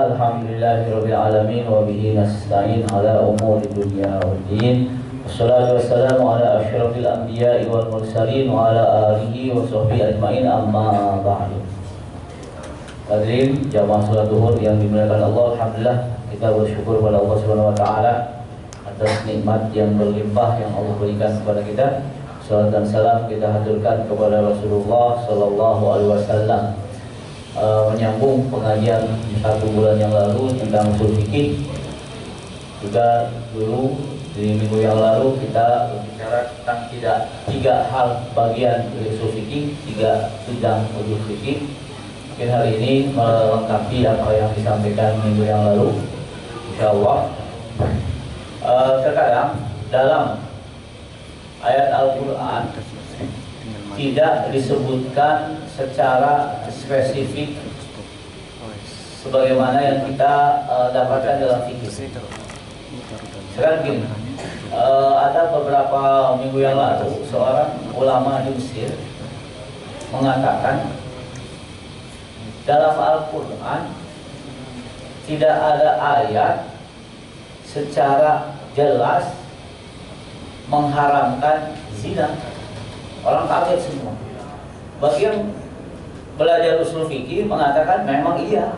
Alhamdulillahirabbil alamin wa bihi nasta'in ala umuri dunya waddin. Wassalatu wassalamu ala asyrafil anbiya'i wal mursalin wa ala alihi wa sahbihi ajmain, amma ba'du. Hadirin jamaah salat zuhur yang dimuliakan Allah, alhamdulillah kita bersyukur kepada Allah Subhanahu wa taala atas nikmat yang berlimpah yang Allah berikan kepada kita. Salat dan salam kita haturkan kepada Rasulullah sallallahu alaihi wasallam. Menyambung pengajian 1 bulan yang lalu tentang usul fikih. Juga dulu di minggu yang lalu kita berbicara tentang tiga hal bagian usul fikih, 3 bidang usul fikih. Mungkin hari ini melengkapi apa yang disampaikan minggu yang lalu, insyaallah. Terkadang dalam ayat Al-Quran tidak disebutkan secara spesifik sebagaimana yang kita dapatkan dalam fikih. Sekarang gini, ada beberapa minggu yang lalu seorang ulama di Mesir mengatakan dalam Al-Quran tidak ada ayat secara jelas mengharamkan zina. Orang kaget semua. Bagi yang belajar usul fikih mengatakan memang iya.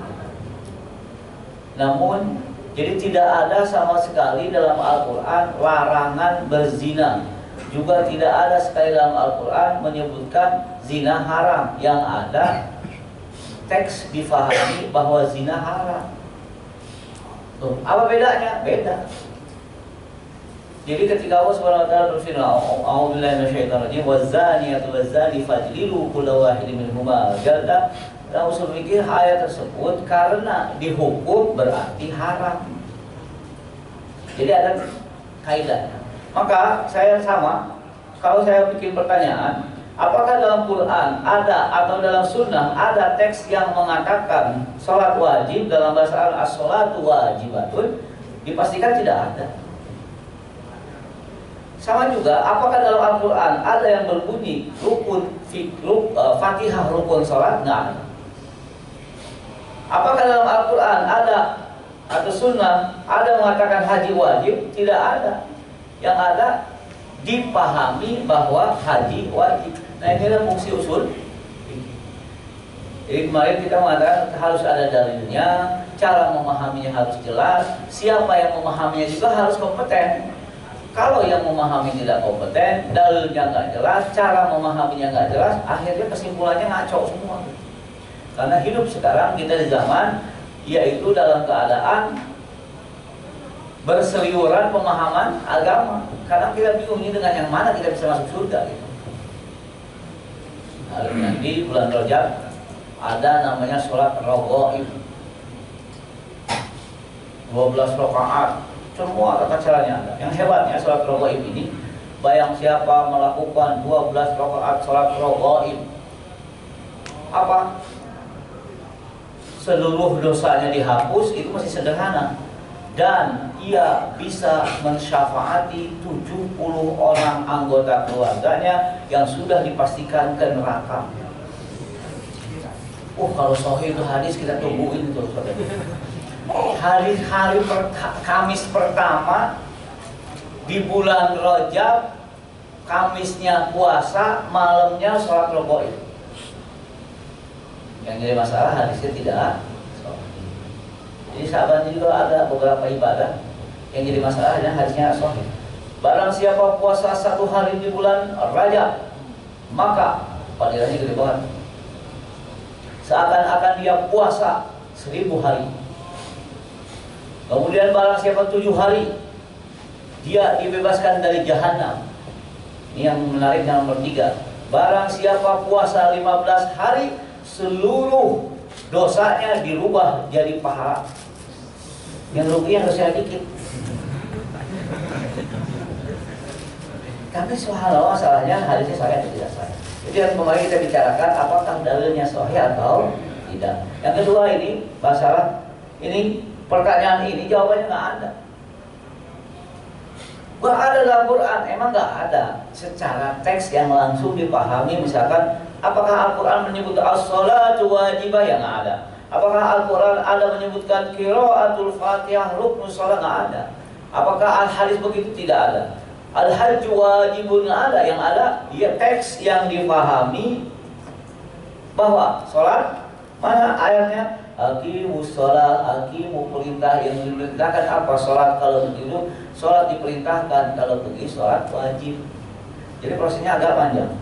Namun jadi tidak ada sama sekali dalam Al-Quran larangan berzina. Juga tidak ada sekali dalam Al-Quran menyebutkan zina haram. Yang ada teks difahami bahwa zina haram. Tuh, apa bedanya? Beda. Jadi ketika Allah Subhanahu wa taala berfirman, "A'udzubillahi minasyaitonir rajim, waz-zaniyatu waz-zani fajlidu kulla wahidin minhuma jaldah." Dalam usul fikih ayat tersebut karena dihukum berarti haram. Jadi ada kaidahnya. Maka saya sama, kalau saya bikin pertanyaan, apakah dalam Quran ada atau dalam sunnah ada teks yang mengatakan salat wajib dalam bahasa Arab as-salatu wajibatun? Dipastikan tidak ada. Sama juga, apakah dalam Al-Quran ada yang berbunyi Fatihah rukun sholat? Nggak ada. Apakah dalam Al-Quran ada atau sunnah ada mengatakan haji wajib? Tidak ada. Yang ada dipahami bahwa haji wajib. Nah, ini adalah fungsi usul. Jadi kemarin kita mengatakan harus ada dalilnya, cara memahaminya harus jelas, siapa yang memahaminya juga harus kompeten. Kalau yang memahami tidak kompeten, dalilnya nggak jelas, cara memahaminya nggak jelas, akhirnya kesimpulannya ngaco semua. Karena hidup sekarang kita di zaman yaitu dalam keadaan berseliweran pemahaman agama. Kadang kita bingung ini dengan yang mana kita bisa masuk surga gitu. Lalu nanti bulan Rajab ada namanya sholat raghaib 12 rakaat. Semua tata caranya ada. Yang hebatnya sholat raghaib ini, bayang siapa melakukan 12 rakaat sholat raghaib, apa? Seluruh dosanya dihapus, itu masih sederhana. Dan ia bisa mensyafaati 70 orang anggota keluarganya yang sudah dipastikan ke neraka. Kalau sahih itu hadis kita tungguin itu. Hari Kamis pertama di bulan Rajab, Kamisnya puasa, malamnya sholat raghaib. Yang jadi masalah hadisnya tidak. Jadi sahabat juga ada beberapa ibadah yang jadi masalah dan hadisnya sahih. Barang siapa puasa 1 hari di bulan Rajab, maka fadilahnya gede banget. Seakan-akan dia puasa 1000 hari. Kemudian barang siapa 7 hari, dia dibebaskan dari jahanam. Ini yang menarik yang nomor 3. Barang siapa puasa 15 hari, seluruh dosanya dirubah jadi pahala. Yang rugi yang dosanya dikit. Tapi subhanallah masalahnya hadisnya sahih atau tidak sahih. Jadi yang kemarin kita bicarakan apakah dalilnya sahih atau tidak. Yang kedua ini masalah ini. Pertanyaan ini jawabannya nggak ada. Nggak ada dalam Quran, emang nggak ada secara teks yang langsung dipahami. Misalkan, apakah Al-Quran menyebut as-sholatu wajibah? Ya nggak ada. Apakah Al-Quran ada menyebutkan qiraatul Fatihah rukun sholat? Nggak ada. Apakah al-hadis begitu? Tidak ada. Al-hajju wajibun ada. Yang ada ya teks yang difahami bahwa sholat, mana ayatnya? Aqimus sholat, aqimu perintah, yang diperintahkan apa? Sholat. Kalau begitu sholat diperintahkan, kalau pergi sholat wajib. Jadi prosesnya agak panjang.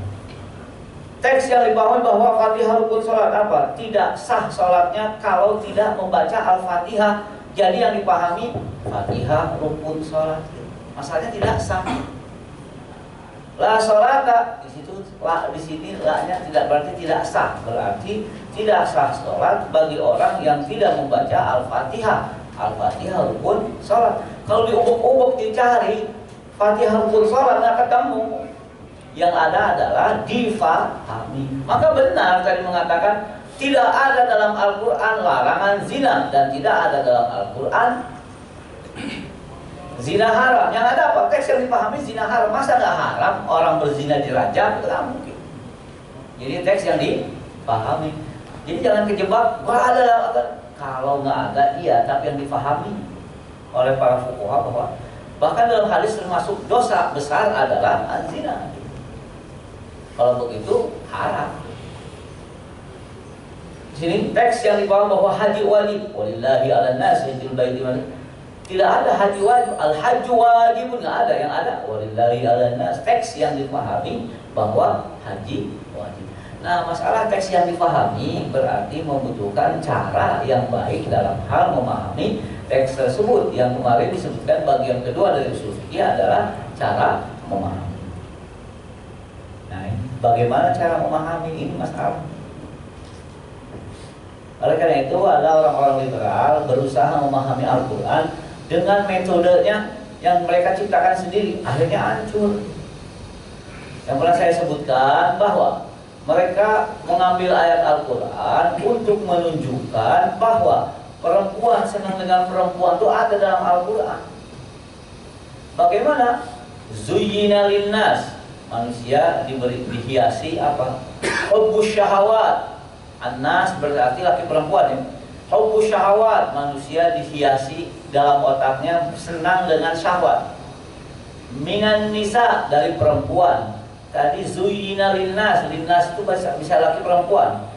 Teks yang dipahami bahwa Fatihah rukun sholat apa? Tidak sah sholatnya kalau tidak membaca Al-Fatihah. Jadi yang dipahami Fatihah rukun sholat. Masalahnya tidak sah. La sholata, di sini la-nya tidak berarti tidak sah, berarti tidak sah sholat bagi orang yang tidak membaca Al-Fatihah. Al-Fatihah rukun sholat. Kalau diubuk-ubuk dicari Fatihah rukun sholat nggak ketemu. Yang ada adalah difahami. Maka benar tadi mengatakan tidak ada dalam Al-Quran larangan zina, dan tidak ada dalam Al-Quran zina haram. Yang ada apa? Teks yang dipahami zina haram. Masa nggak haram orang berzina dirajam? Itu nggak mungkin. Jadi teks yang dipahami. Jadi jangan kejebak. Wah ada. Kalau nggak ada iya, tapi yang dipahami oleh para fuqaha bahwa bahkan dalam hadis termasuk dosa besar adalah zina. Kalau begitu haram. Di sini teks yang dibawa bahwa haji wajib. Walillahi 'alan nasi hajjul baiti. Tidak ada haji wajib. Al-hajju wajibun, nggak ada. Yang ada walillahi 'alan nas. Teks yang dipahami bahwa haji wajib. Nah, masalah teks yang dipahami berarti membutuhkan cara yang baik dalam hal memahami teks tersebut. Yang kemarin disebutkan bagian kedua dari usul fikih adalah cara memahami. Nah, bagaimana cara memahami ini masalah. Oleh karena itu ada orang-orang liberal berusaha memahami Al-Quran dengan metodenya yang mereka ciptakan sendiri, akhirnya hancur. Yang pernah saya sebutkan bahwa mereka mengambil ayat Al-Quran untuk menunjukkan bahwa perempuan senang dengan perempuan itu ada dalam Al-Quran. Bagaimana? Zuyyina linnas, manusia dihiasi apa? Hubbus syahawat. An-nas berarti laki perempuan ya. Hubbus syahawat, manusia dihiasi dalam otaknya senang dengan syahwat. Minan nisa, dari perempuan. Tadi zuyyina linnas, linnas itu bisa laki perempuan.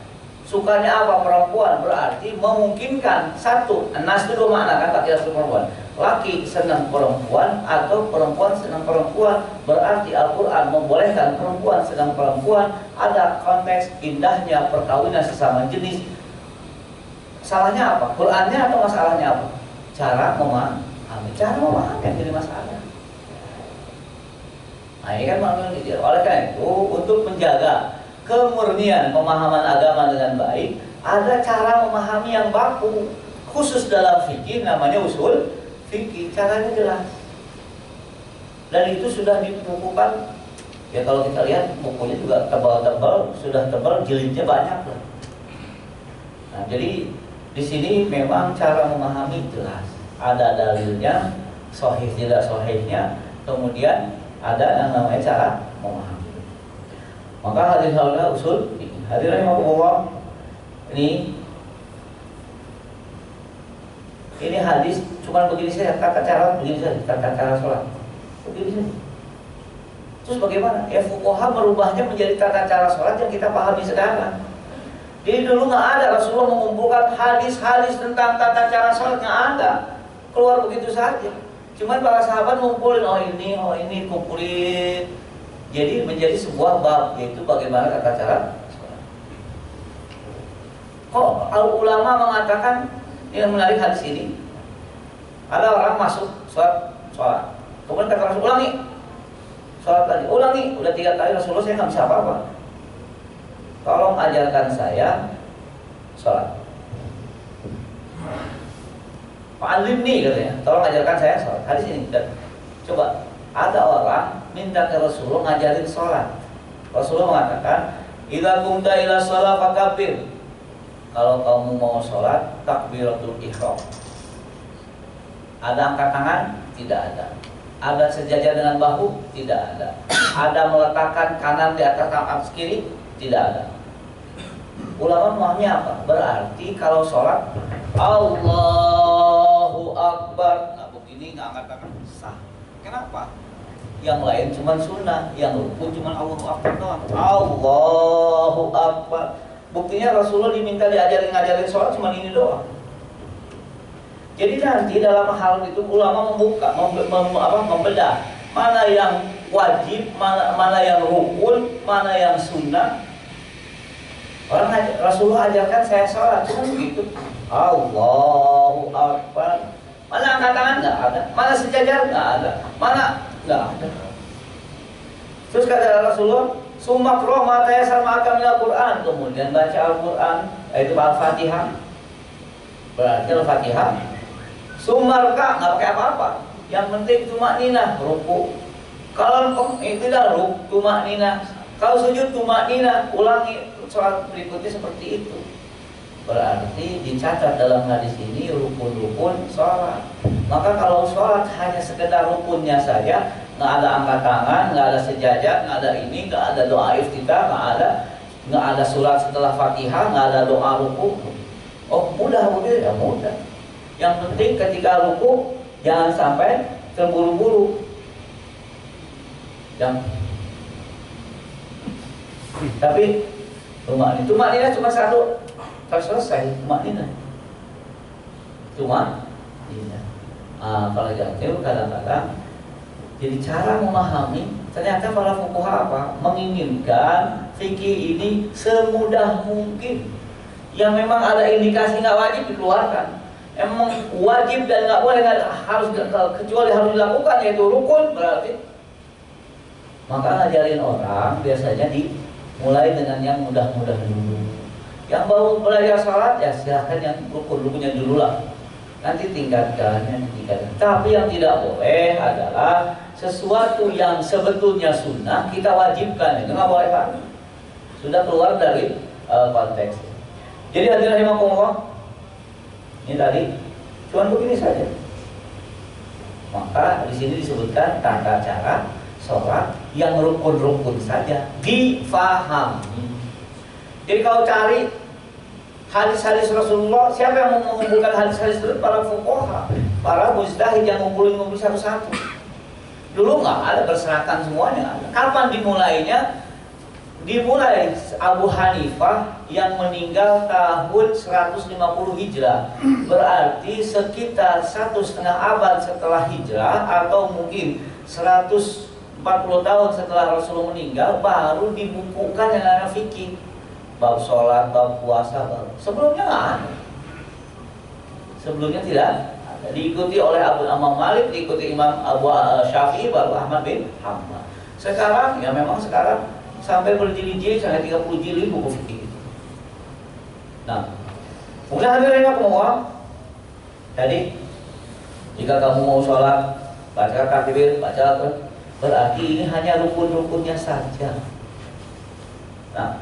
Sukanya apa? Perempuan, berarti memungkinkan satu. An-nas itu dua makna kan, laki-laki perempuan. Laki senang perempuan atau perempuan senang perempuan, berarti Al-Quran membolehkan perempuan senang perempuan. Ada konteks indahnya perkawinan sesama jenis. Salahnya apa? Qurannya atau masalahnya apa? Cara memahami. Cara memahami yang jadi masalah. Nah ini kan maknanya. Oleh karena itu, untuk menjaga kemurnian pemahaman agama dengan baik, ada cara memahami yang baku. Khusus dalam fikih namanya usul fikih, caranya jelas. Dan itu sudah dibukukan. Ya kalau kita lihat bukunya juga tebal-tebal, sudah tebal, jilidnya banyak lah. Nah jadi di sini memang cara memahami jelas. Ada dalilnya, sahih tidak sahihnya, kemudian ada yang namanya cara memahami. Maka hadirin usul fikih. Hadirin rahimahullah, ini hadis cuma begini saja, tata cara begini saja, tata cara sholat begini saja. Terus bagaimana? Ya fuqaha merubahnya menjadi tata cara sholat yang kita pahami sekarang. Jadi dulu nggak ada, Rasulullah mengumpulkan hadis-hadis tentang tata cara sholat, nggak ada, keluar begitu saja. Cuman para sahabat ngumpulin, oh ini kumpulin. Jadi menjadi sebuah bab, yaitu bagaimana tata cara sholat. Kok ulama mengatakan, yang menarik hadis ini, ada orang masuk sholat, kemudian kata Rasul, ulangi sholat tadi, ulangi, udah 3 kali. Rasulullah, saya nggak bisa apa-apa, tolong ajarkan saya sholat. Fa'alimni katanya, tolong ajarkan saya sholat. Hadis ini, dan coba ada orang minta ke Rasulullah ngajarin sholat. Rasulullah mengatakan, idza qumta ila sholat fakabbir. Kalau kamu mau sholat, takbiratul ihram. Ada angkat tangan? Tidak ada. Ada sejajar dengan bahu? Tidak ada. Ada meletakkan kanan di atas kaki kiri? Tidak ada. Ulama memahami apa? Berarti kalau sholat Allahu Akbar, nah begini nggak angkat tangan sah. Kenapa? Yang lain cuma sunnah, yang rukun cuma Allahu Akbar doang. Allahu Akbar. Buktinya Rasulullah diminta ngajarin sholat cuma ini doang. Jadi nanti dalam hal itu ulama membedah mana yang wajib, mana yang rukun, mana yang sunnah. Rasulullah ajarkan saya sholat cuma begitu. Allahu Akbar. Mana angkat tangan? Nggak ada. Mana sejajar? Nggak ada. Mana? Nggak ada. Terus kata Rasulullah, Sumakroh mataya sama akan Al-Quran. Kemudian baca Al-Quran, yaitu Al-Fatihah. Berarti Al-Fatihah. Sumarka nggak pakai apa-apa. Yang penting cuma nina ruku. Kalau itu dah cuma nina. Kalau sujud cuma nina. Ulangi sholat berikutnya seperti itu. Berarti dicatat dalam hadis ini rukun-rukun sholat. Maka kalau sholat hanya sekedar rukunnya saja, nggak ada angkat tangan, nggak ada sejajar, nggak ada ini, nggak ada doa iftitah, nggak ada surat setelah Fatihah, nggak ada doa ruku. Oh mudah ya mudah. Yang penting ketika ruku jangan sampai terburu-buru. Tapi tumak nina cuma satu, selesai tumak nina. Kalau jatuh kadang-kadang. Jadi cara memahami, ternyata para fuqaha apa? Menginginkan fikih ini semudah mungkin. Yang memang ada indikasi nggak wajib dikeluarkan. Emang wajib dan nggak boleh, kecuali harus dilakukan, yaitu rukun berarti. Maka ngajarin orang biasanya dimulai dengan yang mudah-mudah dulu. Yang baru belajar salat ya silahkan yang rukunnya dulu lah. Nanti tingkatkan. Tapi yang tidak boleh adalah sesuatu yang sebetulnya sunnah kita wajibkan, itu nggak boleh kan? Sudah keluar dari konteks. Jadi hadirin rahimakumullah, ini tadi cuma begini saja. Maka di sini disebutkan tata cara sholat yang rukun-rukun saja difahami. Jadi kalau cari hadis-hadis Rasulullah, siapa yang mengumpulkan hadis-hadis itu? Para fuqaha, para mujtahid yang ngumpulin satu-satu. Dulu nggak ada, berserakan semuanya. Kapan dimulainya? Dimulai Abu Hanifah yang meninggal tahun 150 Hijrah. Berarti sekitar 1,5 abad setelah Hijrah, atau mungkin 140 tahun setelah Rasulullah meninggal, baru dibukukan yang namanya fikih. Bab sholat, bab puasa, sebelumnya nggak ada. Sebelumnya tidak ada. Diikuti oleh Abu Imam Malik, diikuti Imam Abu Syafi'i, baru Ahmad bin Hanbal. Sekarang ya memang sekarang sampai berjilid-jilid, sampai 30 jilid buku fikih. Nah, kemudian hadirin semua. Jadi jika kamu mau sholat, baca takbir, baca, berarti ini hanya rukun-rukunnya saja. Nah,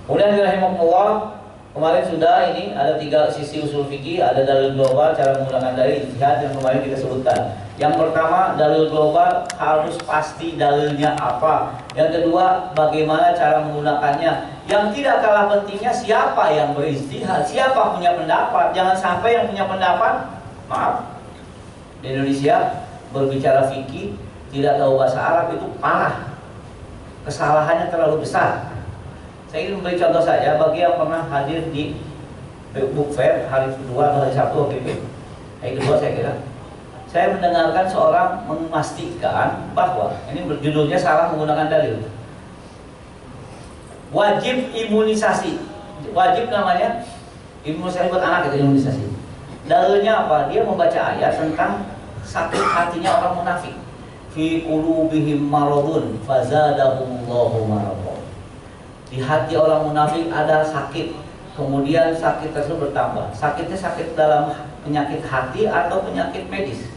kemudian rahimahullah, kemarin sudah ini ada 3 sisi usul fikih, ada dalil global, cara menggunakan dalil ijtihad yang kemarin kita sebutkan. Yang pertama, dalil global harus pasti dalilnya apa. Yang kedua, bagaimana cara menggunakannya. Yang tidak kalah pentingnya, siapa yang berijtihad, siapa punya pendapat. Jangan sampai yang punya pendapat, maaf, di Indonesia berbicara fikih tidak tahu bahasa Arab itu parah. Kesalahannya terlalu besar. Saya ingin memberi contoh saja bagi yang pernah hadir di book fair hari kedua atau hari Sabtu waktu itu. Hari kedua saya kira. Saya mendengarkan seorang memastikan bahwa ini berjudulnya salah menggunakan dalil. Wajib imunisasi. Wajib namanya imunisasi buat anak, itu imunisasi. Dalilnya apa? Dia membaca ayat tentang sakit hatinya orang munafik. Fi qulubihim maradun fazadahumullahu maradun. Di hati orang munafik ada sakit, kemudian sakit tersebut bertambah. Sakitnya sakit dalam penyakit hati atau penyakit medis?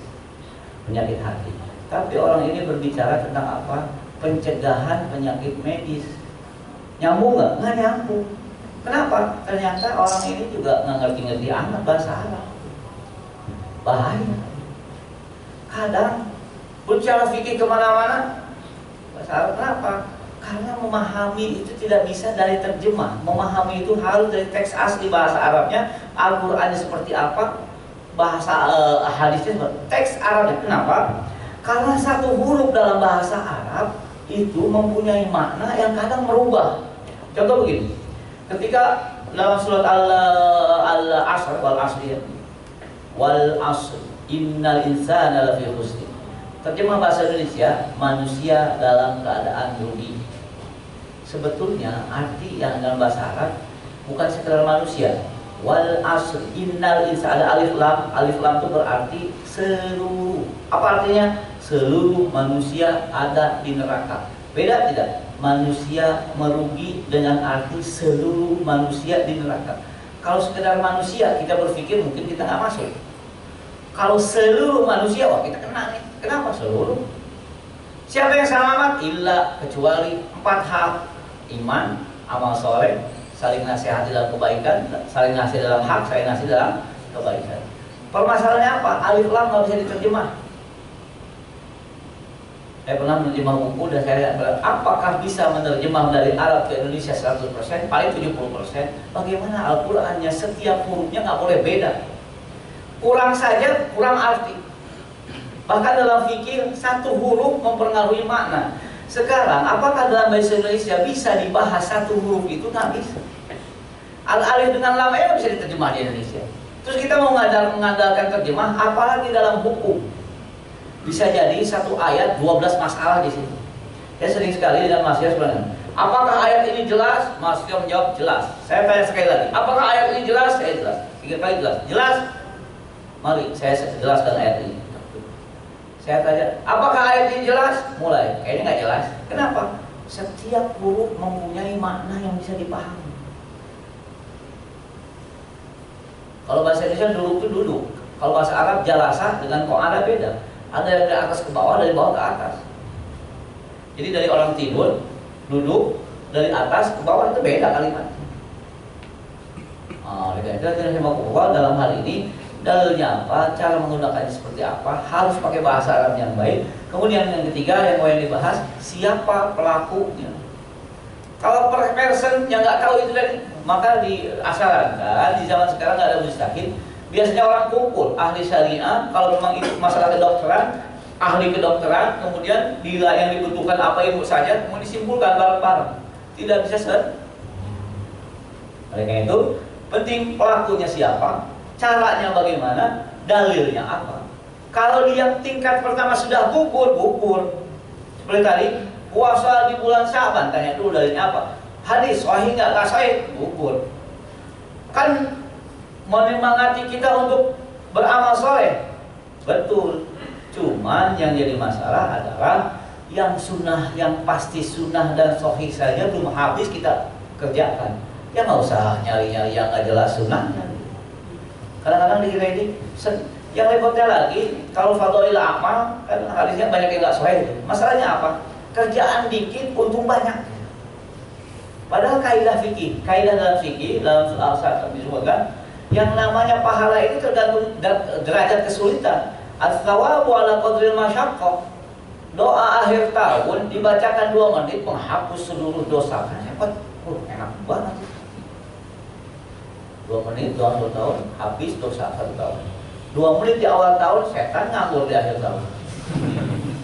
Penyakit hati. Tapi orang ini berbicara tentang apa? Pencegahan penyakit medis. Nyambung nggak? Nggak nyambung. Kenapa? Ternyata orang ini juga nggak ngerti-ngerti amat bahasa Arab. Bahaya. Kadang berbicara fikih kemana-mana bahasa Arab. Kenapa? Karena memahami itu tidak bisa dari terjemah. Memahami itu harus dari teks asli bahasa Arabnya. Al-Qur'annya seperti apa, bahasa hadisnya seperti teks Arabnya. Kenapa? Karena satu huruf dalam bahasa Arab itu mempunyai makna yang kadang merubah. Contoh begini, ketika dalam surat Al-Asr, wal asr innal insana lafi khusr. Terjemah bahasa Indonesia, manusia dalam keadaan rugi. Sebetulnya arti yang dalam bahasa Arab bukan sekedar manusia. Wal asr innal insana, alif lam itu berarti seluruh. Apa artinya? Seluruh manusia ada di neraka. Beda tidak? Manusia merugi dengan arti seluruh manusia di neraka. Kalau sekedar manusia kita berpikir mungkin kita nggak masuk. Kalau seluruh manusia, wah kita kena nih. Kenapa seluruh? Siapa yang selamat? Illa, kecuali 4 hal: iman, amal soleh, saling nasihati dalam kebaikan, saling nasihat dalam hak, saling nasihat dalam kebaikan. Permasalahannya apa? Alif lam nggak bisa diterjemah. Saya pernah menerjemah buku dan saya lihat apakah bisa menerjemah dari Arab ke Indonesia 100%, paling 70%. Bagaimana Al-Qur'annya setiap hurufnya nggak boleh beda. Kurang saja kurang arti. Bahkan dalam fikih satu huruf mempengaruhi makna. Sekarang apakah dalam bahasa Indonesia bisa dibahas satu huruf itu? Nggak bisa. Al-alif dengan lam ya bisa diterjemah di Indonesia. Terus kita mau mengandalkan terjemah, apalagi dalam hukum. Bisa jadi satu ayat 12 masalah di situ. Saya sering sekali dengan Mas Yos sebenarnya. Apakah ayat ini jelas? Mas Yos menjawab jelas. Saya tanya sekali lagi. Apakah ayat ini jelas? Saya jelas. 3 kali jelas. Jelas? Mari saya jelaskan ayat ini. Saya tanya, apakah ayat ini jelas? Mulai. Kayaknya nggak jelas. Kenapa? Setiap huruf mempunyai makna yang bisa dipahami. Kalau bahasa Indonesia duduk itu duduk. Kalau bahasa Arab jalasa dengan qa'ada beda. Ada yang dari atas ke bawah, dari bawah ke atas. Jadi dari orang tidur, duduk, dari atas ke bawah itu beda kalimat. Kita dalam hal ini dalilnya apa, cara menggunakannya seperti apa, harus pakai bahasa Arab yang baik. Kemudian yang ketiga yang mau dibahas, siapa pelakunya. Kalau per person yang nggak tahu itu dari, maka diasarankan di zaman sekarang nggak ada mustahil. Biasanya orang kumpul ahli syariah, kalau memang itu masalah kedokteran, ahli kedokteran, kemudian yang dibutuhkan apa ilmu saja, kemudian disimpulkan bareng-bareng. Tidak bisa oleh karena itu penting pelakunya siapa, caranya bagaimana, dalilnya apa. Kalau dia tingkat pertama sudah gugur. Seperti tadi, puasa di bulan Syaban, tanya dulu dalilnya apa. Hadis, sahih nggak sahih, gugur. Kan menyemangati kita untuk beramal soleh, betul. Cuman yang jadi masalah adalah yang sunnah, yang pasti sunnah dan sahih saja belum habis kita kerjakan. Ya nggak usah nyari-nyari yang nggak jelas sunnahnya. Kadang-kadang dikira ini yang repotnya lagi, kalau fadhail amal kan hadisnya banyak yang nggak sahih. Masalahnya apa? Kerjaan dikit, untung banyak. Padahal kaidah fikih, kaidah dalam fikih dalam al-sa'at disebutkan yang namanya pahala itu tergantung derajat kesulitan. As-tsawabu ala qadril masyaqqah. Doa akhir tahun dibacakan 2 menit menghapus seluruh dosa. Hebat, enak banget. 2 menit doa 2 tahun, habis dosa 1 tahun. 2 menit di awal tahun, setan nganggur di akhir tahun.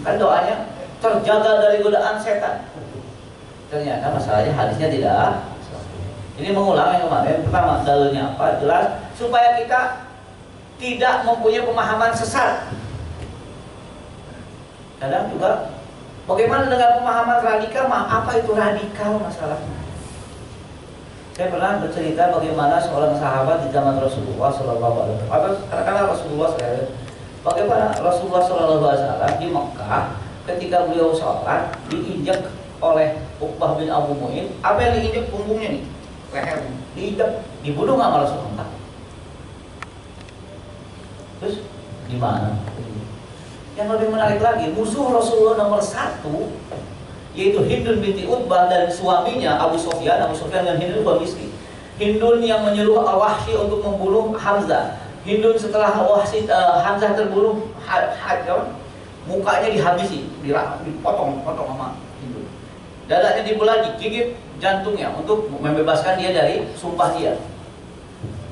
Kan doanya terjaga dari godaan setan. Ternyata masalahnya hadisnya tidak. Ini mengulang yang kemarin. Pertama, dalilnya apa? Jelas supaya kita tidak mempunyai pemahaman sesat. Kadang juga bagaimana dengan pemahaman radikal? Apa itu radikal masalahnya? Saya pernah bercerita bagaimana seorang sahabat di zaman Rasulullah SAW. Katakanlah Rasulullah SAW. Bagaimana Rasulullah SAW di Mekah ketika beliau sholat diinjak oleh Uqbah bin Abu Mu'in. Apa yang diinjak? Punggungnya nih, lehernya diinjak, dibunuh nggak malah Rasulullah? Terus gimana? Yang lebih menarik lagi, musuh Rasulullah nomor 1 yaitu Hindun binti Utbah dan suaminya Abu Sufyan. Abu Sufyan dan Hindun suami istri. Hindun yang menyuruh Al-Wahsy untuk membunuh Hamzah. Hindun setelah Hamzah terbunuh, mukanya dihabisi, dipotong sama Hindun. dadanya dibelah, digigit jantungnya untuk membebaskan dia dari sumpah dia.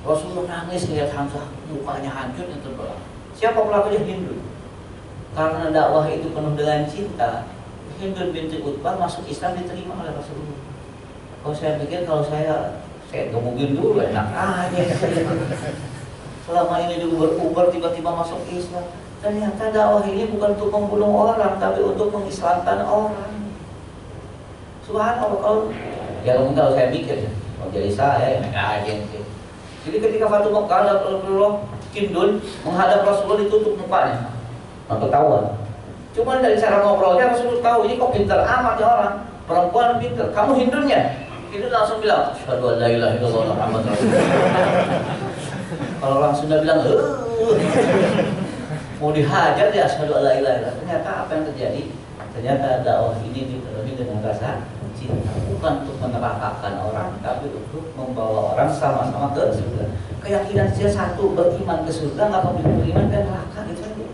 Rasulullah nangis lihat Hamzah, mukanya hancur yang terbelah. Siapa pelakunya? Hindun. Karena dakwah itu penuh dengan cinta, Hindun binti Utbah masuk Islam diterima oleh Rasulullah. Kalau saya pikir kalau saya gebukin dulu enak aja. Selama ini diuber-uber tiba-tiba masuk Islam. Ternyata dakwah ini bukan untuk membunuh orang, tapi untuk mengislamkan orang. Subhanallah. Kalau saya mikir, kalau jadi saya enak aja gitu. Jadi ketika Fatu Makkah Rasulullah Hindun menghadap Rasulullah ditutup mukanya, nggak ketahuan. Cuma dari cara ngobrolnya Rasulullah tahu ini kok pintar amat ya orang, perempuan pintar. Kamu Hindunnya? Hindun langsung bilang, asyhadu an la ilaha illallah Muhammadur Rasulullah. Kalau langsung dia bilang, mau dihajar dia asyhadu an la ilaha illallah. Ternyata apa yang terjadi? Ternyata dakwah ini dipenuhi dengan rasa cinta, bukan untuk menerakakan orang, tapi untuk membawa orang sama-sama ke surga. Keyakinan saya satu, beriman ke surga, nggak mau beriman ke neraka gitu aja.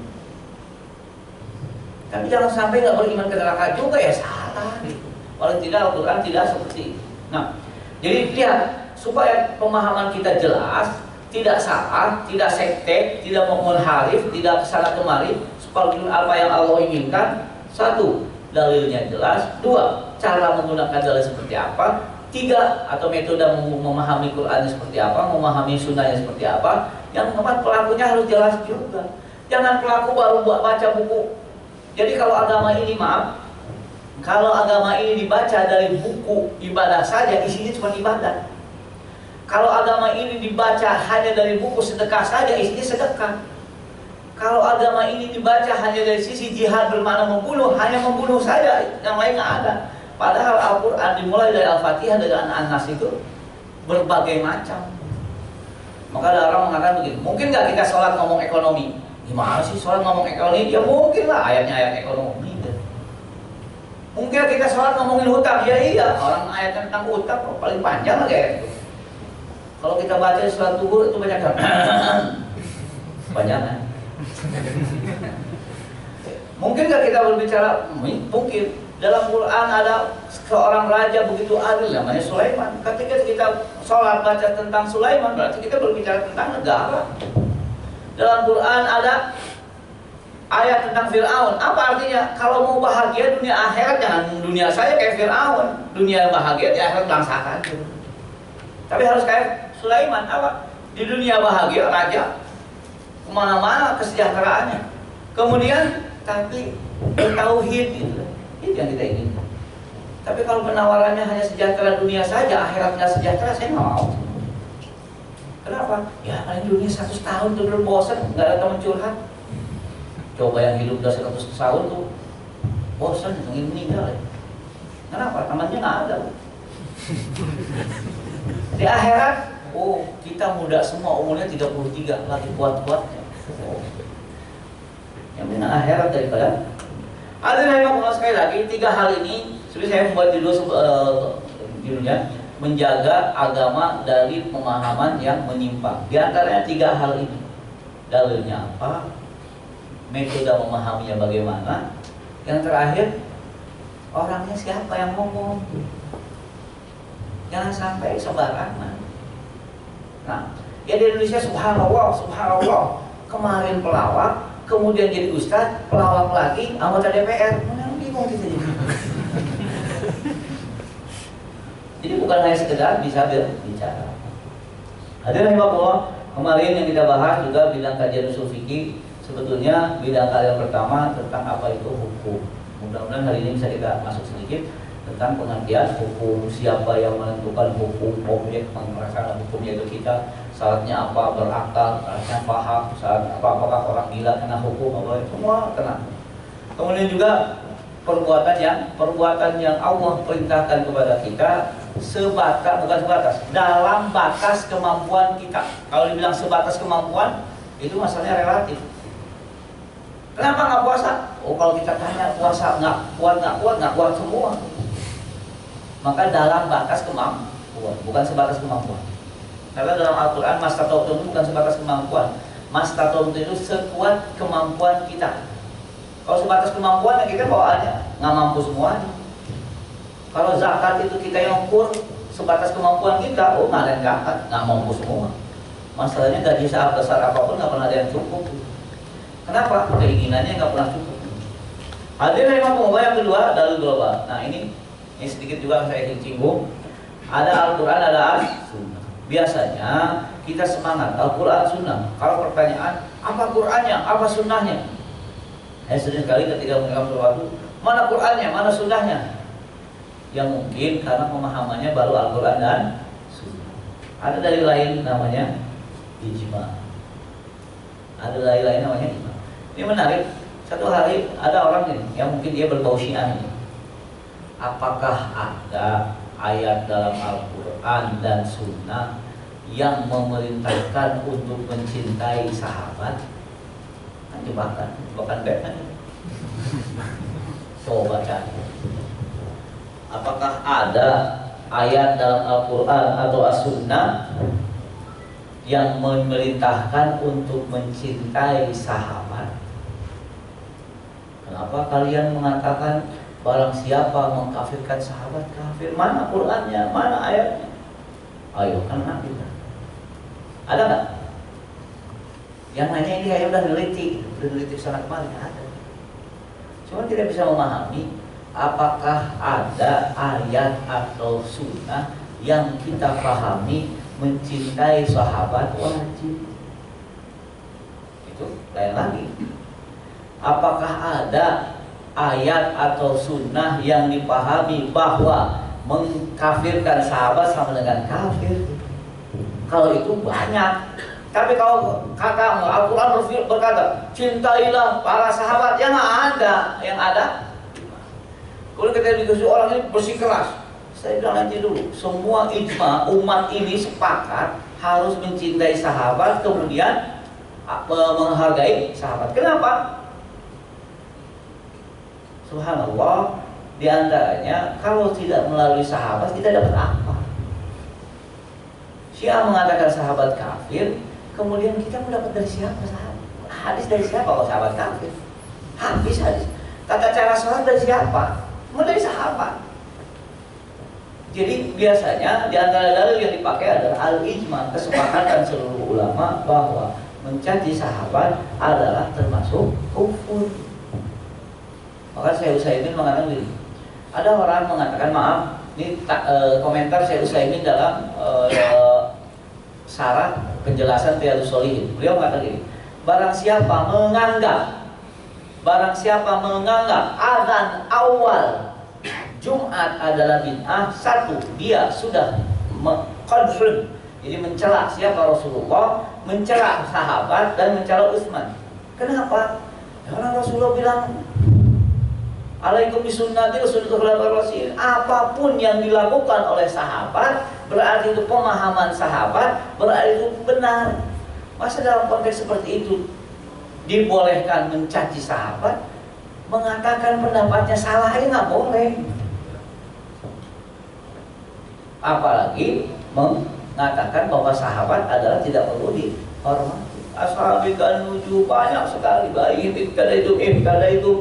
Tapi jangan sampai nggak beriman ke neraka juga ya salah gitu. Paling tidak Al-Quran tidak seperti itu. Nah, jadi lihat supaya pemahaman kita jelas, tidak salah, tidak sekte, tidak munharif, tidak kesana kemari, supaya apa yang Allah inginkan. Satu, dalilnya jelas. Dua, cara menggunakan dalil seperti apa. Tiga, atau metode memahami Quran seperti apa, memahami sunnahnya seperti apa. Yang keempat, pelakunya harus jelas juga. Jangan pelaku baru baca buku. Jadi kalau agama ini, maaf, kalau agama ini dibaca dari buku ibadah saja, isinya cuma ibadah. Kalau agama ini dibaca hanya dari buku sedekah saja, isinya sedekah. Kalau agama ini dibaca hanya dari sisi jihad bermakna membunuh, hanya membunuh saja, yang lain nggak ada. Padahal Al-Quran dimulai dari Al-Fatihah dengan An-Nas itu berbagai macam. Maka ada orang mengatakan begini, mungkin nggak kita sholat ngomong ekonomi? Gimana sih sholat ngomong ekonomi? Ya mungkin lah, ayatnya ayat ekonomi. Mungkin kita sholat ngomongin hutang? Ya iya, orang ayat tentang hutang paling panjang lah kayak itu. Kalau kita baca sholat zuhur itu banyak banyak. Mungkin nggak kita berbicara? Mungkin. Dalam Quran ada seorang raja begitu adil namanya Sulaiman. Ketika kita sholat baca tentang Sulaiman, berarti kita berbicara tentang negara. Dalam Quran ada ayat tentang Fir'aun. Apa artinya? Kalau mau bahagia dunia akhirat, jangan dunia saya kayak Fir'aun. Dunia bahagia di akhirat bangsakan. Tapi harus kayak Sulaiman. Apa? Di dunia bahagia raja, kemana-mana kesejahteraannya. Kemudian tapi bertauhid gitu. Itu yang kita inginkan. Tapi kalau penawarannya hanya sejahtera dunia saja, akhirat nggak sejahtera, saya nggak mau. Kenapa? Ya paling dunia 100 tahun tuh belum bosan, nggak ada teman curhat. Coba yang hidup udah 100 tahun tuh bosan, ingin meninggal. Kenapa? Temannya nggak ada. Di akhirat, oh kita muda semua, umurnya 33, lagi kuat-kuatnya. Oh. Yang benar akhirat daripada. Ada yang mau sekali lagi, tiga hal ini. Sebenarnya saya membuat judulnya menjaga agama dari pemahaman yang menyimpang. Di antaranya tiga hal ini. Dalilnya apa? Metode memahaminya bagaimana? Yang terakhir, orangnya siapa yang ngomong? Jangan sampai sembarangan. Nah, ya di Indonesia subhanallah, subhanallah. Kemarin pelawak, kemudian jadi ustadz, pelawak lagi, anggota DPR. Mana bingung kita jadi. Jadi bukan hanya sekedar bisa berbicara. Hadirin rahimakumullah, kemarin yang kita bahas juga bidang kajian usul fikih. Sebetulnya bidang kalian pertama tentang apa itu hukum. Mudah-mudahan hari ini bisa kita masuk sedikit tentang pengertian hukum, siapa yang menentukan hukum, objek merasakan hukumnya itu kita, syaratnya apa, berakal, syaratnya paham, syarat apa, apakah orang gila kena hukum, apa semua kena. Kemudian juga perbuatan yang Allah perintahkan kepada kita sebatas, bukan sebatas, dalam batas kemampuan kita. Kalau dibilang sebatas kemampuan, itu masalahnya relatif. Kenapa nggak puasa? Oh kalau kita tanya puasa nggak kuat semua. Maka dalam batas kemampuan, bukan sebatas kemampuan. Karena dalam Al-Quran mastata'tum itu bukan sebatas kemampuan. Mastata'tum itu sekuat kemampuan kita. Kalau sebatas kemampuan ya kita bawaannya nggak mampu semuanya. Kalau zakat itu kita yang ukur sebatas kemampuan kita, nggak ada yang zakat, nggak mampu semua. Masalahnya gaji besar apapun nggak pernah ada yang cukup. Kenapa? Keinginannya nggak pernah cukup. Hadirin rahimakumullah, yang kedua dalil global. Nah ini sedikit juga saya singgung. Ada Al-Quran, ada As-Sunnah. Biasanya kita semangat Al-Quran, Sunnah. Kalau pertanyaan, apa Qurannya, apa Sunnahnya? Saya sering kali ketika mendengar sesuatu, mana Qurannya, mana Sunnahnya? Yang mungkin karena pemahamannya baru Al-Quran dan Sunnah. Ada dari lain namanya ijma. Ada dari lain namanya ijma. Ini menarik. Satu hari ada orang ini yang mungkin dia berbau Syiah ini. Apakah ada ayat dalam Al-Quran dan Sunnah yang memerintahkan untuk mencintai sahabat? Kan jebakan bed. Coba cari. Apakah ada ayat dalam Al-Quran atau As-Sunnah yang memerintahkan untuk mencintai sahabat? Kenapa kalian mengatakan barang siapa mengkafirkan sahabat kafir? Mana Qurannya, mana ayatnya? Ayo kan nanti. Ada nggak? Yang nanya ini kayak udah neliti sana kemari ada. Cuma tidak bisa memahami apakah ada ayat atau sunnah yang kita pahami mencintai sahabat wajib. Itu lain lagi. Apakah ada ayat atau sunnah yang dipahami bahwa mengkafirkan sahabat sama dengan kafir? Kalau itu banyak. Tapi kalau kata Al-Quran berkata cintailah para sahabat, ya nggak ada. Yang ada kalau kita dikasih orang ini bersikeras, saya bilang nanti dulu, semua ijma umat ini sepakat harus mencintai sahabat, kemudian menghargai sahabat. Kenapa? Subhanallah, diantaranya kalau tidak melalui sahabat kita dapat apa? Syiah mengatakan sahabat kafir, kemudian kita mendapat dari siapa sahabat? Hadis dari siapa kalau sahabat kafir? Hadis. Tata cara sholat dari siapa? Dari sahabat. Jadi biasanya diantara dalil yang dipakai adalah al-ijma, kesepakatan seluruh ulama bahwa mencaci sahabat adalah termasuk kufur. Maka Syekh Utsaimin mengatakan begini. Ada orang mengatakan, maaf, ini komentar Syekh Utsaimin dalam syarah penjelasan Riyadhus Shalihin. Beliau mengatakan ini, barang siapa menganggap azan awal Jumat adalah bid'ah, satu, dia sudah confirm, jadi mencela siapa Rasulullah, mencela sahabat dan mencela Utsman. Kenapa? Karena Rasulullah bilang alaikum bisunnati wa sunnatul khulafair rasyidin. Apapun yang dilakukan oleh sahabat berarti itu pemahaman sahabat, berarti itu benar. Masa dalam konteks seperti itu dibolehkan mencaci sahabat, mengatakan pendapatnya salah, ya nggak boleh. Apalagi mengatakan bahwa sahabat adalah tidak perlu dihormati. Ashabikan nuju, banyak sekali baik itu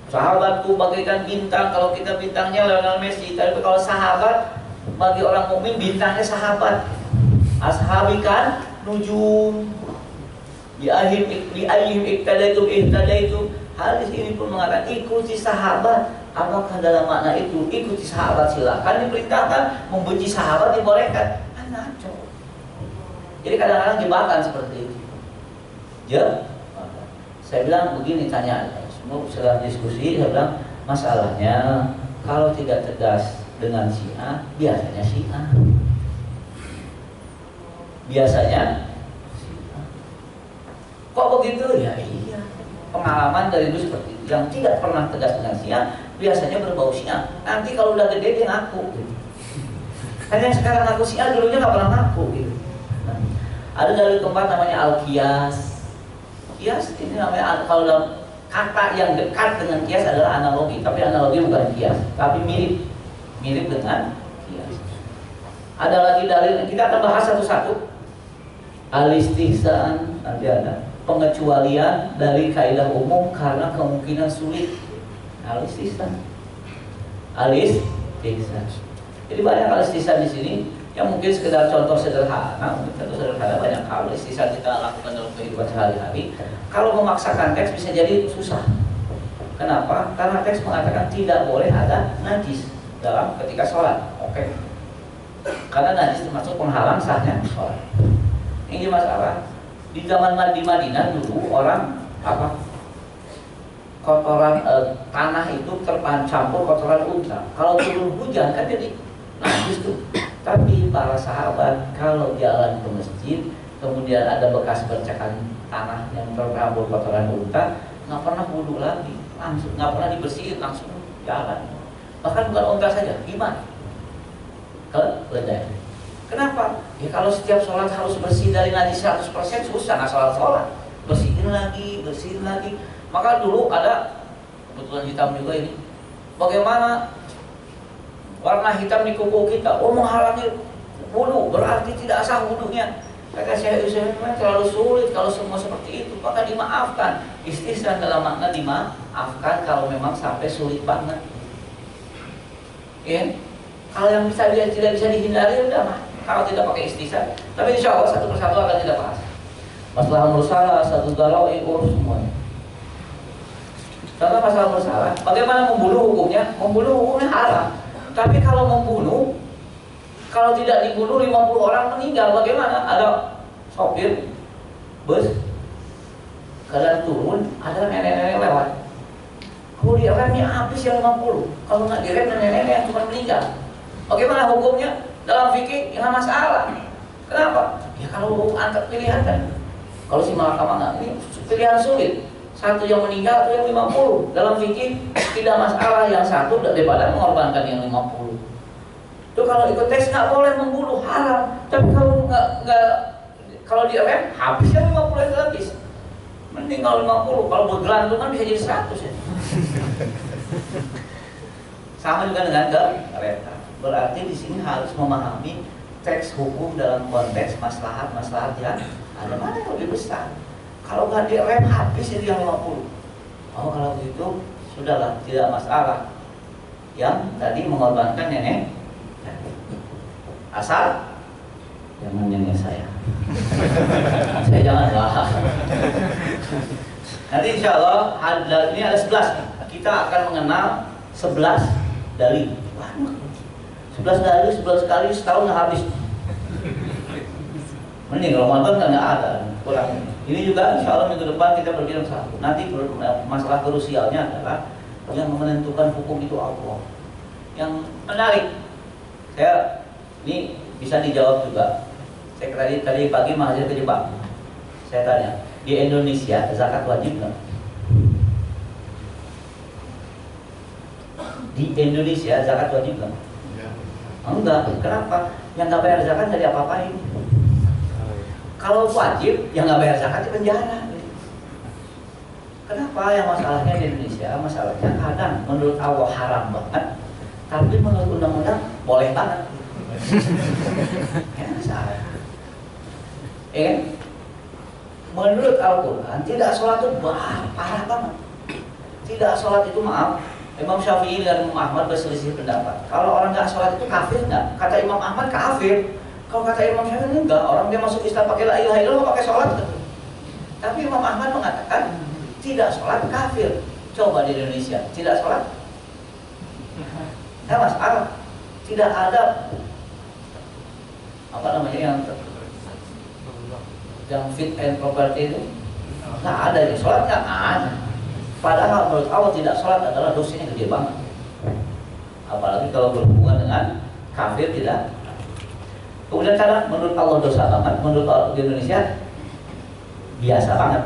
sahabatku bagaikan bintang. Kalau kita bintangnya Lionel Messi, tapi kalau sahabat bagi orang mukmin bintangnya sahabat. Ashabikan nujum, di ayyim iktadaitum. Hadis ini pun mengatakan ikuti sahabat. Apakah dalam makna itu ikuti sahabat silakan diperintahkan, membenci sahabat dibolehkan? Ngaco. Jadi kadang-kadang jebakan seperti itu. Ya, saya bilang begini, tanya setelah diskusi, saya bilang masalahnya kalau tidak tegas dengan Syiah, biasanya Syiah. Kok begitu? Ya iya, pengalaman dari dulu seperti itu. Yang tidak pernah tegas dengan Syiah biasanya berbau Syiah. Nanti kalau udah gede dia ngaku gitu. Karena yang sekarang ngaku Syiah dulunya nggak pernah ngaku gitu. Nah, ada dari tempat namanya Al-Qiyas. Qiyas ini namanya, kalau dalam kata yang dekat dengan kias adalah analogi, tapi analogi bukan kias, tapi mirip dengan kias. Ada lagi dalil, kita akan bahas satu-satu. Al-istihsan, nanti ada pengecualian dari kaidah umum karena kemungkinan sulit. Al-istihsan, istihsan. Jadi banyak hal istihsan di sini yang mungkin sekedar contoh sederhana, banyak hal istihsan kita lakukan dalam kehidupan sehari-hari. Kalau memaksakan teks bisa jadi susah. Kenapa? Karena teks mengatakan tidak boleh ada najis dalam ketika sholat. Oke. Karena najis termasuk penghalang sahnya sholat. Ini masalah di zaman di Madinah dulu orang apa? Kotoran tanah itu tercampur kotoran unta. Kalau turun hujan kan jadi najis tuh. Tapi para sahabat kalau jalan ke masjid kemudian ada bekas bercakan tanah yang tercampur kotoran unta, nggak pernah wudhu lagi, langsung nggak pernah dibersihin, langsung jalan. Bahkan bukan unta saja, gimana? Keledai. Kenapa? Ya kalau setiap sholat harus bersih dari najis 100% susah nggak sholat. Bersihin lagi. Maka dulu ada kebetulan hitam juga ini. Bagaimana warna hitam di kuku kita? Oh, menghalangi wudu, berarti tidak sah wudunya. Kata Syekh Utsaimin terlalu sulit kalau semua seperti itu, maka dimaafkan. Istihsan dalam makna dimaafkan kalau memang sampai sulit banget. Ya, kalau yang tidak bisa dihindari udah mah. Kalau tidak pakai istihsan. Tapi insya Allah satu persatu akan kita bahas. Masalah mursalah, satu galau, urus semuanya. Contoh masalah mursalah, bagaimana membunuh hukumnya? Membunuh hukumnya haram. Tapi kalau membunuh, kalau tidak dibunuh 50 orang meninggal, bagaimana? Ada sopir bus, keadaan turun, ada nenek-nenek lewat. Kalau diremnya habis yang 50, kalau nggak direm nenek-nenek yang cuma meninggal. Bagaimana hukumnya? Dalam fikih nggak masalah. Kenapa? Ya kalau antar pilihan kan. Kalau si mahkamah nggak, ini pilihan sulit. Satu yang meninggal atau yang 50. Dalam fikih tidak masalah yang satu daripada mengorbankan yang 50. Itu kalau ikut teks nggak boleh membunuh, haram. Tapi kalau kalau direm habis yang 50 yang habis. Mending kalau 50, kalau bergelantungan bisa jadi 100 ya. Sama juga dengan kereta. Berarti di sini harus memahami teks hukum dalam konteks maslahat yang ada mana yang lebih besar. Kalau nggak direm habis jadi yang 50. Oh kalau begitu sudahlah, tidak masalah. Yang tadi mengorbankan nenek, asal jangan nenek saya. Saya jangan lah. Nanti insya Allah ini ada 11 nih. Kita akan mengenal 11 dalil. 11 dalil 11 kali setahun nggak habis. Mending Ramadan kan nggak ada, kurang. Ini juga insya Allah minggu depan kita berbicara satu. Nanti masalah krusialnya adalah yang menentukan hukum itu Allah. Yang menarik, saya ini bisa dijawab juga. Saya tadi pagi mahasiswa ke Jepang. Saya tanya, di Indonesia zakat wajib nggak? Di Indonesia zakat wajib nggak? Enggak. Kenapa? Yang nggak bayar zakat nggak diapa-apain. Kalau wajib, yang nggak bayar zakat di penjara. Kenapa? Yang masalahnya di Indonesia, masalahnya kadang menurut Allah haram banget, tapi menurut undang-undang boleh banget. Ya salah. Menurut Al-Quran tidak sholat itu parah banget. Tidak sholat itu maaf. Imam Syafi'i dan Imam Ahmad berselisih pendapat. Kalau orang nggak sholat itu kafir nggak? Kata Imam Ahmad kafir. Kalau kata Imam Syafi'i enggak. Orang dia masuk Islam pakai la ilaha illallah pakai sholat. Tapi Imam Ahmad mengatakan tidak sholat kafir. Coba di Indonesia tidak sholat. Ya mas, tidak ada apa namanya yang fit and property itu nggak ada ya, sholat nggak ada. Padahal menurut Allah tidak sholat adalah dosanya gede banget. Apalagi kalau berhubungan dengan kafir tidak. Kemudian karena menurut Allah dosa banget, menurut Allah di Indonesia biasa banget.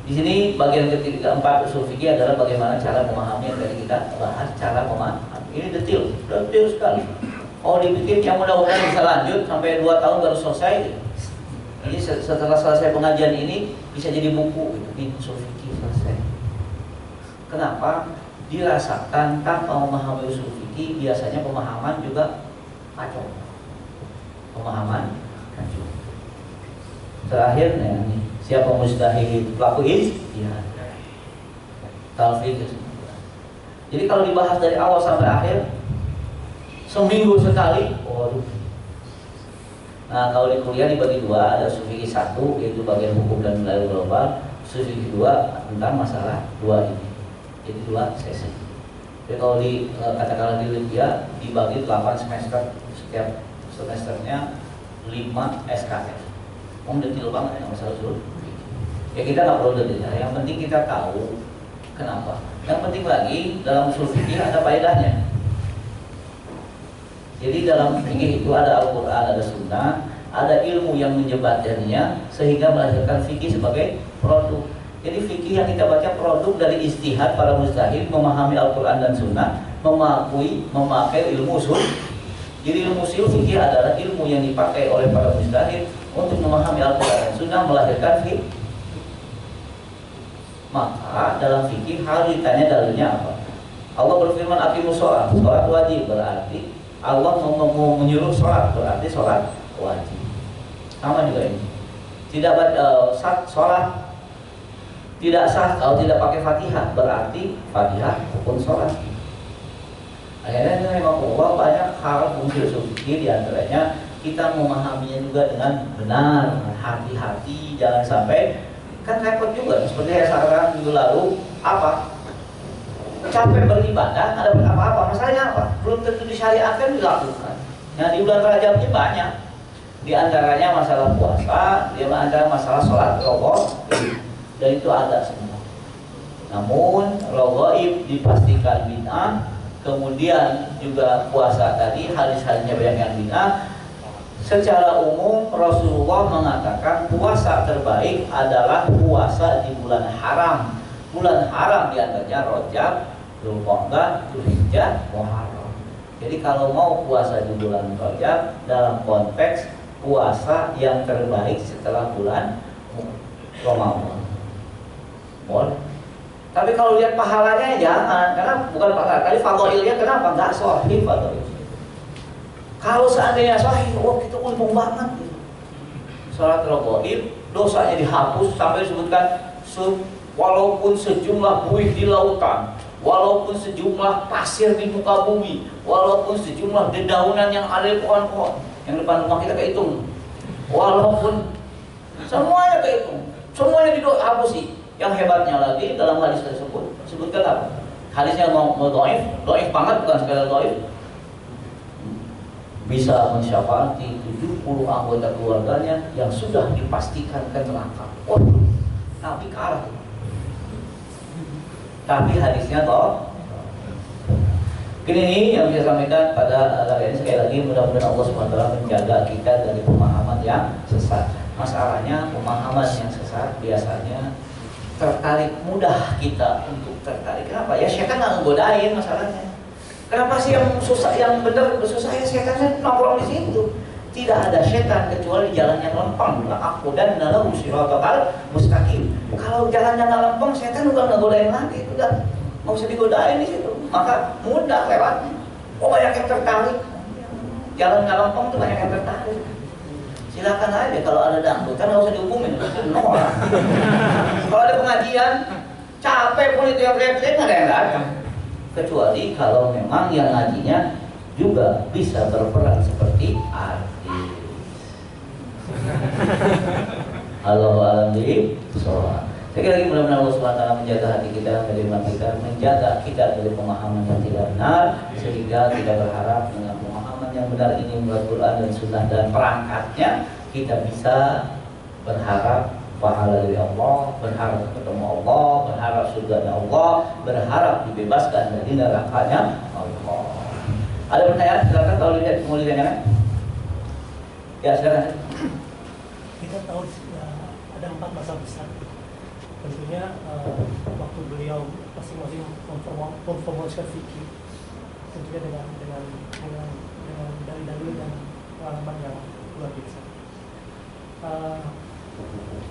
Di sini bagian ketiga 4 usul fikih adalah bagaimana cara memahami yang tadi kita bahas, cara memahami. Ini detail sekali. Oh dibikin yang mudah-mudahan bisa lanjut sampai 2 tahun baru selesai. Ini setelah selesai pengajian ini bisa jadi buku gitu, di usul fikih selesai. Kenapa? Dirasakan tanpa memahami usul fikih biasanya pemahaman juga kacau. Pemahaman kacau. Terakhir nih, siapa mustahil pelaku ijtihad. Talfiq. Jadi kalau dibahas dari awal sampai akhir seminggu sekali. Waduh. Nah, kalau di kuliah dibagi dua, ada usul fikih 1 yaitu bagian hukum dan wilayah global, usul fikih 2 tentang masalah dua ini. Jadi 2 sesi. Jadi kalau di katakanlah di Libya dibagi 8 semester, setiap semesternya 5 SKS. Detail banget ya masalah usul. Ya kita nggak perlu detail. Yang penting kita tahu kenapa. Yang penting lagi dalam usul fikih ada faedahnya. Jadi dalam fikih itu ada Al-Quran, ada Sunnah, ada ilmu yang menjembataninya sehingga melahirkan fikih sebagai produk. Jadi fikih yang kita baca produk dari ijtihad para mujtahid memahami Al-Quran dan Sunnah, memakai ilmu usul. Jadi ilmu usul fikih adalah ilmu yang dipakai oleh para mujtahid untuk memahami Al-Quran dan Sunnah melahirkan fikih. Maka dalam fikih harus ditanya dalilnya apa. Allah berfirman aqimus sholat, sholat wajib berarti Allah mau menyuruh sholat berarti sholat wajib. Sama juga ini. Tidak sholat tidak sah kalau tidak pakai Fatihah berarti Fatihah hukum sholat. Akhirnya memang Allah banyak hal fungsi usul fikih, diantaranya kita memahaminya juga dengan benar, hati-hati, jangan sampai kan repot juga. Seperti saya sarankan minggu lalu apa? Capek beribadah, ada apa-apa, masalahnya apa? Belum tentu disyariatkan dilakukan. Nah di bulan Rajab ini banyak. Di antaranya masalah puasa, di antara masalah sholat rogoib, dan itu ada semua. Namun rogoib dipastikan bid'ah, kemudian juga puasa tadi hadis-hadisnya banyak yang bid'ah. Secara umum Rasulullah mengatakan puasa terbaik adalah puasa di bulan haram. Bulan haram diantaranya Rajab, Dzulqa'dah, Dzulhijjah, Muharram. Jadi kalau mau puasa di bulan Rajab dalam konteks puasa yang terbaik setelah bulan Ramadan. Boleh. Tapi kalau lihat pahalanya jangan, karena bukan pahala, tapi fadhailnya kenapa enggak sahih fadhail. Kalau seandainya sahih, wah kita untung banget. Salat raghaib dosanya dihapus sampai disebutkan walaupun sejumlah buih di lautan, walaupun sejumlah pasir di muka bumi, walaupun sejumlah dedaunan yang ada di pohon-pohon yang depan rumah kita kehitung, walaupun semuanya kehitung, semuanya dihapusi. Yang hebatnya lagi dalam hadis tersebut sebutkan apa? Hadisnya mau dhaif banget, bukan sekadar dhaif, bisa mensyafaati 70 anggota keluarganya yang sudah dipastikan ke neraka. Waduh, Nabi kalah. Tapi hadisnya toh. Ini yang bisa sampaikan pada hari ini. Sekali lagi mudah-mudahan Allah SWT menjaga kita dari pemahaman yang sesat. Masalahnya pemahaman yang sesat biasanya tertarik, mudah kita untuk tertarik. Kenapa? Ya syaitan nggak ngegodain masalahnya. Kenapa sih yang susah, yang benar susah ya setannya nongkrong di situ? Tidak ada setan kecuali jalan yang lempeng. Aku dan dalam siratal mustaqim. Kalau jalan yang lempeng, setan bukan ngegodain lagi, udah nggak usah digodain di situ. Maka mudah lewatnya. Oh banyak yang tertarik. Jalan yang lempeng tuh banyak yang tertarik. Silakan aja kalau ada dangdut, kan nggak usah dihukumin. Kalau ada pengajian, capek pun itu yang teriak-teriak nggak ada yang datang. Kecuali kalau memang yang ngajinya juga bisa berperan seperti artis. Alhamdulillah. Sekali lagi mudah-mudahan Allah SWT menjaga hati kita, kehidupan kita, menjaga kita dari pemahaman yang tidak benar, sehingga kita berharap dengan pemahaman yang benar ini menurut Quran dan Sunnah dan perangkatnya kita bisa berharap pahala dari Allah, berharap ketemu Allah, berharap surganya Allah, berharap dibebaskan dari nerakanya Allah. Ada pertanyaan? Silakan kalau lihat mau ditanyakan. Ya silakan. Kita tahu ada 4 masalah besar. Tentunya waktu beliau masing-masing mempromosikan fikih, tentunya dengan dalil-dalil dan pengalaman yang luar biasa.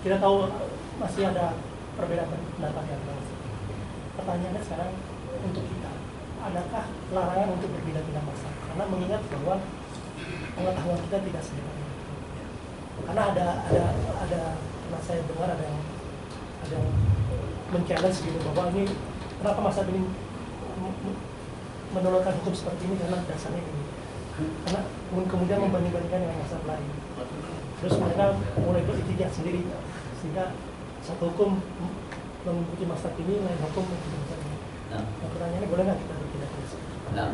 Kita tahu masih ada perbedaan pendapat yang jelas. Pertanyaannya sekarang untuk kita, adakah larangan untuk berpindah-pindah mazhab? Karena mengingat bahwa pengetahuan kita tidak sedekat itu. Karena ada pernah saya dengar ada yang men-challenge gitu bahwa ini kenapa mazhab ini menolakkan hukum seperti ini karena dasarnya ini. karena kemudian membanding-bandingkan dengan mazhab lain. Terus mereka mulai berijtihad sendiri, sehingga satu hukum mengikuti mazhab ini, lain hukum mengikuti mazhab ini. Nah, pertanyaannya boleh nggak kita berpindah? Nah,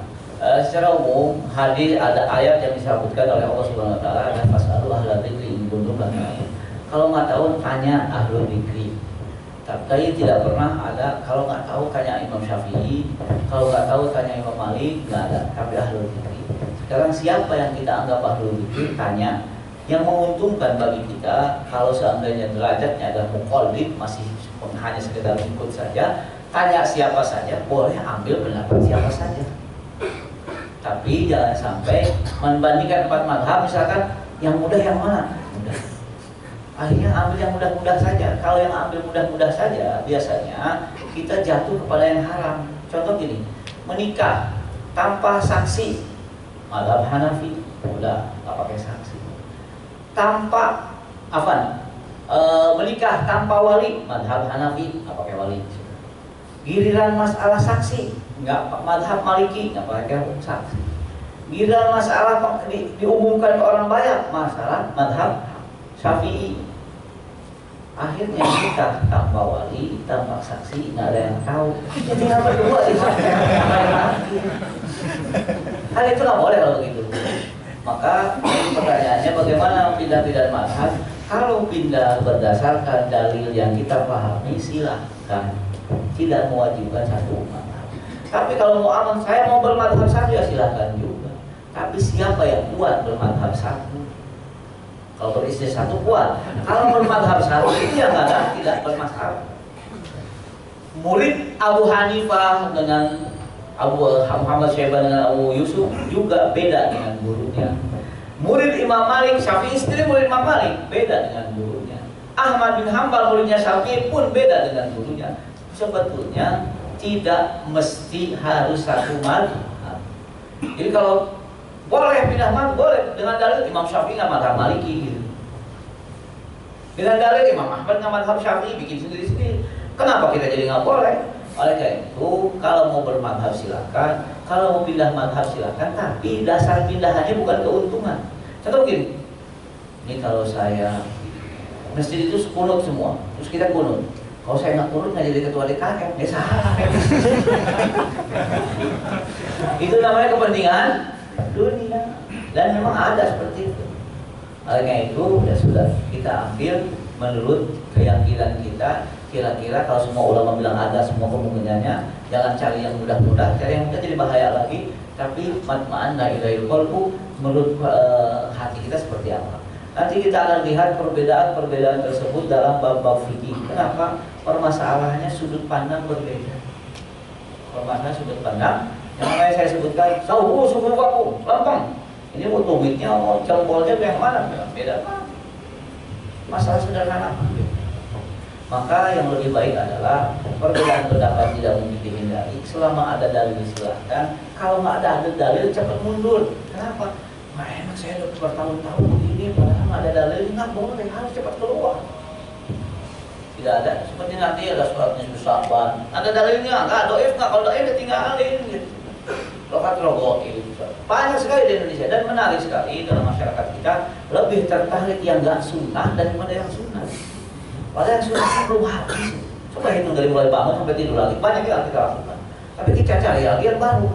secara umum hadis ada ayat yang disebutkan oleh Allah Subhanahu Wa Taala dan fasalu ahla dzikri in kuntum la ta'lamun. Kalau nggak tahu tanya ahlul dzikri. Tapi tidak pernah ada kalau nggak tahu tanya Imam Syafi'i, kalau nggak tahu tanya Imam Malik, nggak ada. Tapi ahlul dzikri. Sekarang siapa yang kita anggap ahlul dzikri? Tanya. Yang menguntungkan bagi kita kalau seandainya derajatnya adalah muqallid, masih hanya sekedar ikut saja, tanya siapa saja, boleh ambil pendapat siapa saja. Tapi jangan sampai membandingkan 4 mazhab, misalkan yang mudah yang mana? Mudah. Akhirnya ambil yang mudah-mudah saja. Kalau yang ambil mudah-mudah saja, biasanya kita jatuh kepada yang haram. Contoh gini, menikah tanpa saksi, mazhab Hanafi, udah nggak pakai saksi. Tanpa menikah tanpa wali, mazhab Hanafi, nggak pakai wali. Giliran masalah saksi, nggak mazhab Maliki, nggak pakai saksi. Giliran masalah diumumkan ke orang banyak, masalah mazhab Syafi'i. Akhirnya kita tanpa wali, tanpa saksi, nggak ada yang tahu. Jadi yang berdua itu hal itu nggak boleh kalau begitu. Maka pertanyaannya bagaimana pindah-pindah mazhab? Kalau pindah berdasarkan dalil yang kita pahami, silahkan. Tidak mewajibkan satu mazhab. Tapi kalau mau aman, saya mau bermadhab satu ya silahkan juga. Tapi siapa yang kuat bermadhab satu? Kalau beristri satu kuat. Kalau bermadhab satu itu yang ada tidak bermasalah. Murid Abu Hanifah dengan Muhammad Syaibani dengan Abu Yusuf juga beda dengan gurunya. Murid Imam Malik, Syafi'i istri murid Imam Malik beda dengan gurunya. Ahmad bin Hanbal muridnya Syafi'i pun beda dengan gurunya. Sebetulnya tidak mesti harus satu mazhab. Jadi kalau boleh pindah mazhab, boleh dengan dalil Imam Syafi'i nggak mazhab Maliki gitu. Dengan dalil Imam Ahmad nggak mazhab Syafi'i bikin sendiri-sendiri. Kenapa kita jadi nggak boleh? Oleh karena itu, kalau mau bermadhab silakan, kalau mau pindah madhab silakan, tapi dasar pindahannya bukan keuntungan. Contoh gini, ini kalau saya masjid itu kunut semua, terus kita kunut. Kalau saya nggak kunut nggak jadi ketua DKM, ya salah. Itu namanya kepentingan dunia, dan memang ada seperti itu. Oleh karena itu, ya sudah kita ambil menurut keyakinan kita. Kira-kira kalau semua ulama bilang ada semua kemungkinannya, jangan cari yang mudah-mudah, cari yang mudah jadi bahaya lagi. Tapi matma'anna ilaihil qalbu, menurut hati kita seperti apa. Nanti kita akan lihat perbedaan-perbedaan tersebut dalam bab-bab fikih. Kenapa? Permasalahannya sudut pandang berbeda. Permasalahan sudut pandang yang namanya saya sebutkan subuh vakum, lempeng. Ini mau tumitnya, mau jempolnya yang mana? Beda apa? Masalah sederhana. Maka yang lebih baik adalah perbedaan pendapat tidak mungkin dihindari. Selama ada dalil silahkan. Kalau nggak ada dalil cepat mundur. Kenapa? Nggak enak saya udah bertahun-tahun begini, padahal nggak ada dalil, nggak boleh, harus cepat keluar. Tidak ada. Seperti nanti ada suratnya Saban. Ada dalilnya nggak? Doif nggak? Kalau doif tinggalin gitu. Lokat rogoil. Banyak sekali di Indonesia dan menarik sekali dalam masyarakat kita lebih tertarik yang nggak sunnah daripada yang sunnah. Padahal yang sunnah belum habis. Coba hitung dari mulai bangun sampai tidur lagi. Banyak yang kita lakukan. Tapi kita cari lagi yang baru.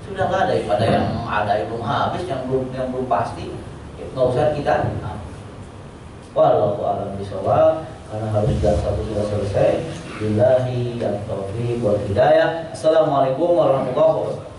Sudah nggak ada daripada yang ada yang belum habis, yang belum pasti. Nggak usah kita. Wallahu a'lam bishawab. Karena harus satu sudah selesai. Billahi dan taufiq wal hidayah. Assalamualaikum warahmatullahi wabarakatuh.